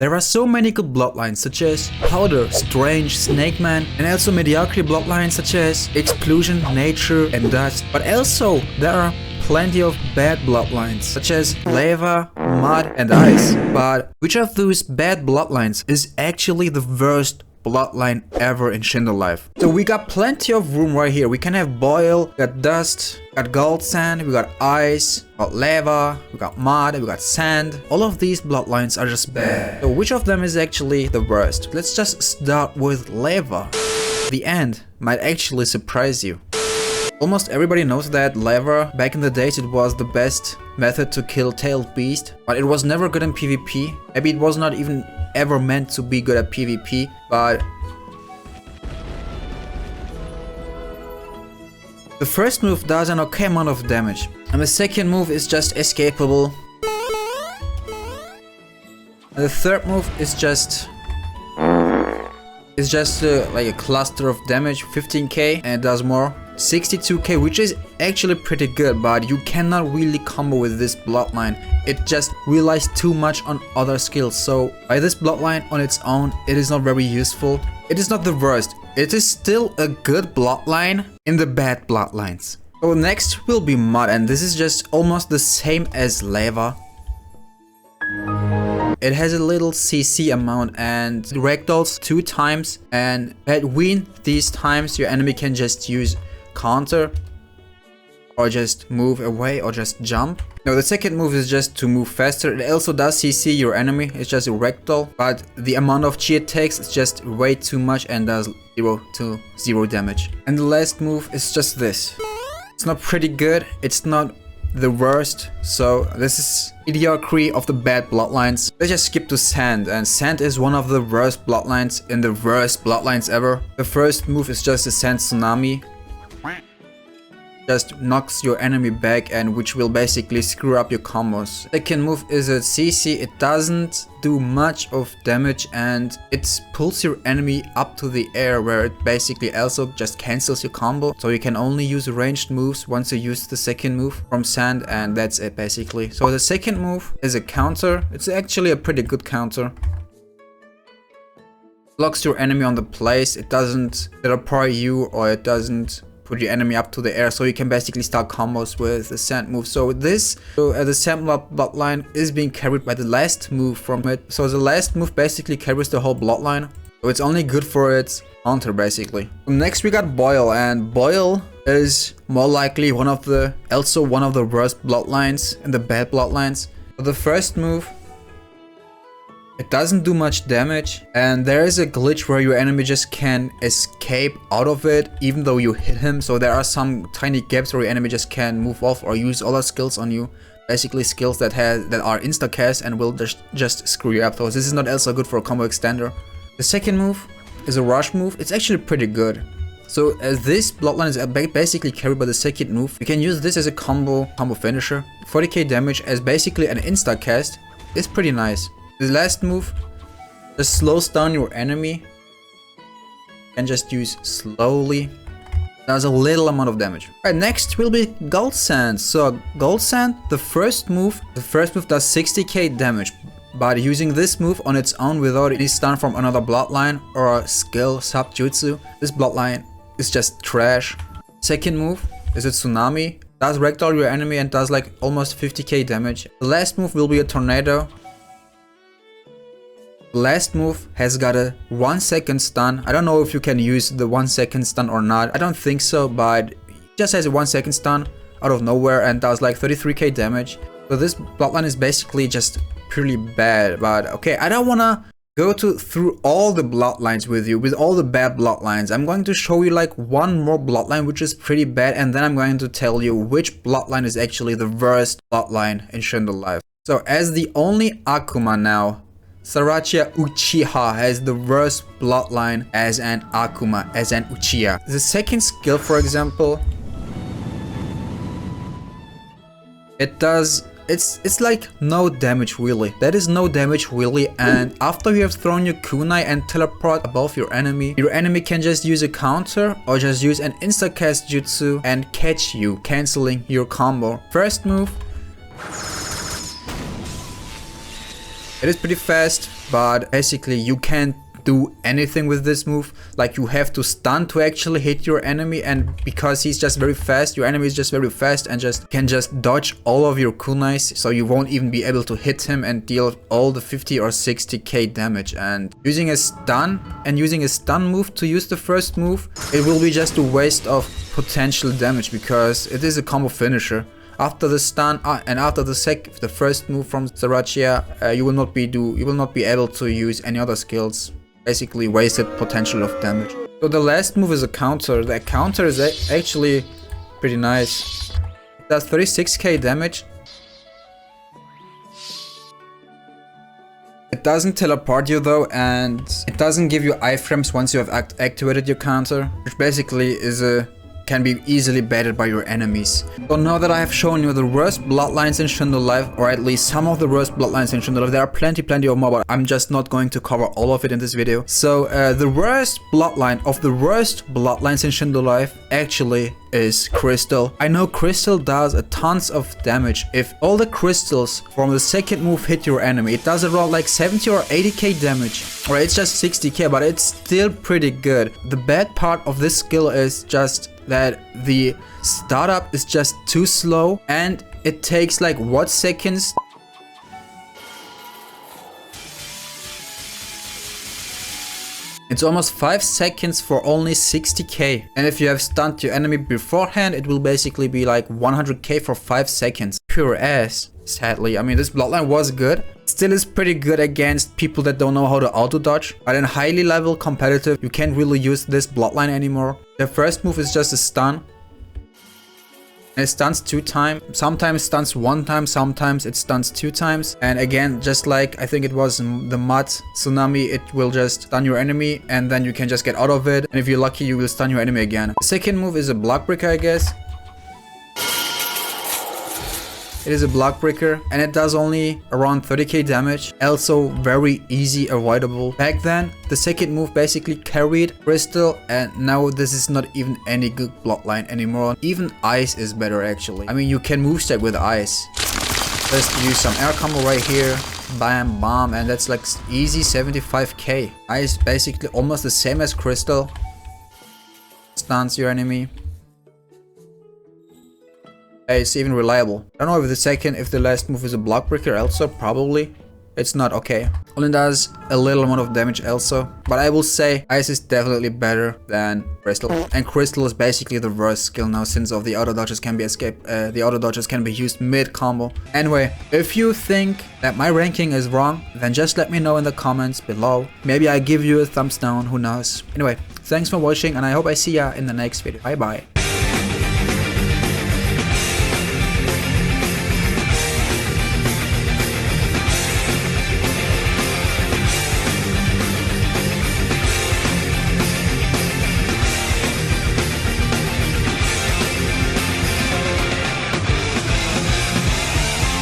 There are so many good bloodlines such as Powder, Strange, Snake Man, and also mediocre bloodlines such as Explosion, Nature, and Dust. But also there are plenty of bad bloodlines such as Lava, Mud, and Ice. But which of those bad bloodlines is actually the worst bloodline ever in Shindo life? So we got plenty of room right here. We can have Boil, we got Dust, we got Gold Sand, we got Ice, we got Lava, we got Mud, we got Sand. All of these bloodlines are just bad. So which of them is actually the worst? Let's just start with Lava. The end might actually surprise you. Almost everybody knows that Lava, back in the days, it was the best method to kill tailed beast, but it was never good in PvP. Maybe it was not even ever meant to be good at PvP, but the first move does an okay amount of damage, and the second move is just escapable, and the third move is just like a cluster of damage, 15k, and it does more, 62k, which is actually pretty good, but you cannot really combo with this bloodline. It just relies too much on other skills, so by this bloodline on its own, it is not very useful. It is not the worst, it is still a good bloodline in the bad bloodlines. So next will be Mud, and this is just almost the same as Lava. It has a little CC amount and ragdolls 2 times, and between these times your enemy can just use counter or just move away or just jump. Now the second move is just to move faster. It also does CC your enemy, it's just a ragdoll, but the amount of chi it takes is just way too much and does 0 to 0 damage. And the last move is just this. It's not pretty good, it's not the worst, so this is mediocre of the bad bloodlines. Let's just skip to Sand, and Sand is one of the worst bloodlines in the worst bloodlines ever. The first move is just a Sand Tsunami. Just knocks your enemy back, and which will basically screw up your combos. Second move is a CC. It doesn't do much of damage and it pulls your enemy up to the air, where it basically also just cancels your combo. So you can only use ranged moves once you use the second move from Sand, and that's it basically. So the second move is a counter. It's actually a pretty good counter. Blocks your enemy on the place. It doesn't teleport you, or it doesn't put your enemy up to the air, so you can basically start combos with the Sand move. So the Sand bloodline is being carried by the last move from it. So the last move basically carries the whole bloodline. So it's only good for its counter basically. Next we got Boil, and Boil is more likely one of the worst bloodlines in the bad bloodlines. So the first move, it doesn't do much damage, and there is a glitch where your enemy just can escape out of it even though you hit him. So there are some tiny gaps where your enemy just can move off or use other skills on you. Basically skills that are insta-cast and will just screw you up. So this is not also good for a combo extender. The second move is a rush move. It's actually pretty good. So as this bloodline is basically carried by the second move, you can use this as a combo finisher. 40k damage as basically an insta-cast is pretty nice. The last move just slows down your enemy and just use slowly. Does a little amount of damage. Alright, next will be Gold Sand. So Gold Sand, the first move does 60k damage. But using this move on its own without any stun from another bloodline or skill subjutsu, this bloodline is just trash. Second move is a Tsunami. Does ragdoll your enemy and does like almost 50k damage. The last move will be a Tornado. Last move has got a 1 second stun. I don't know if you can use the 1 second stun or not. I don't think so, but it just has a 1 second stun out of nowhere and does like 33k damage. So this bloodline is basically just purely bad. But okay, I don't wanna go through all the bloodlines with you, with all the bad bloodlines. I'm going to show you like one more bloodline which is pretty bad, and then I'm going to tell you which bloodline is actually the worst bloodline in Shindo Life. So as the only Akuma now, Sriracha Uchiha has the worst bloodline as an Akuma, as an Uchiha. The second skill, for example, it's like no damage really. That is no damage really, and after you have thrown your kunai and teleport above your enemy can just use a counter or just use an insta-cast jutsu and catch you, cancelling your combo. First move. It is pretty fast, but basically you can't do anything with this move. Like, you have to stun to actually hit your enemy, and because he's just very fast, your enemy is just very fast and can just dodge all of your kunais, so you won't even be able to hit him and deal all the 50 or 60k damage. And using a stun move to use the first move, it will be just a waste of potential damage, because it is a combo finisher. After the stun and after the first move from Sriracha, you will not be able to use any other skills. Basically wasted potential of damage. So the last move is a counter. The counter is actually pretty nice. It does 36k damage. It doesn't teleport you though, and it doesn't give you iframes once you have activated your counter, which basically can be easily baited by your enemies. So now that I have shown you the worst bloodlines in Shindo Life, or at least some of the worst bloodlines in Shindo Life, there are plenty of more, but I'm just not going to cover all of it in this video. So the worst bloodline of the worst bloodlines in Shindo Life actually is Crystal. I know Crystal does a tons of damage. If all the crystals from the second move hit your enemy, it does around like 70 or 80k damage. Or it's just 60k, but it's still pretty good. The bad part of this skill is just that the startup is just too slow, and it takes like what seconds? It's almost 5 seconds for only 60k. And if you have stunned your enemy beforehand, it will basically be like 100k for 5 seconds. Pure ass, sadly. I mean, this bloodline was good. Still is pretty good against people that don't know how to auto dodge. But in highly level competitive, you can't really use this bloodline anymore. The first move is just a stun. And it stuns 2 times. Sometimes stuns 1 time, sometimes it stuns 2 times. And again, just like I think it was the mud tsunami, it will just stun your enemy and then you can just get out of it. And if you're lucky, you will stun your enemy again. The second move is a block breaker, I guess. It is a block breaker and it does only around 30k damage. Also very easy avoidable. Back then, the second move basically carried Crystal, and now this is not even any good bloodline anymore. Even Ice is better actually. I mean, you can move stack with Ice. Just use some air combo right here. Bam, bam, and that's like easy 75k. Ice basically almost the same as Crystal. Stuns your enemy. It's even reliable. I don't know if the last move is a block breaker also, probably. It's not, okay. Only does a little amount of damage also. But I will say Ice is definitely better than Crystal. And Crystal is basically the worst skill now, since all the auto dodges can be used mid combo. Anyway, if you think that my ranking is wrong, then just let me know in the comments below. Maybe I give you a thumbs down, who knows. Anyway, thanks for watching and I hope I see ya in the next video. Bye bye.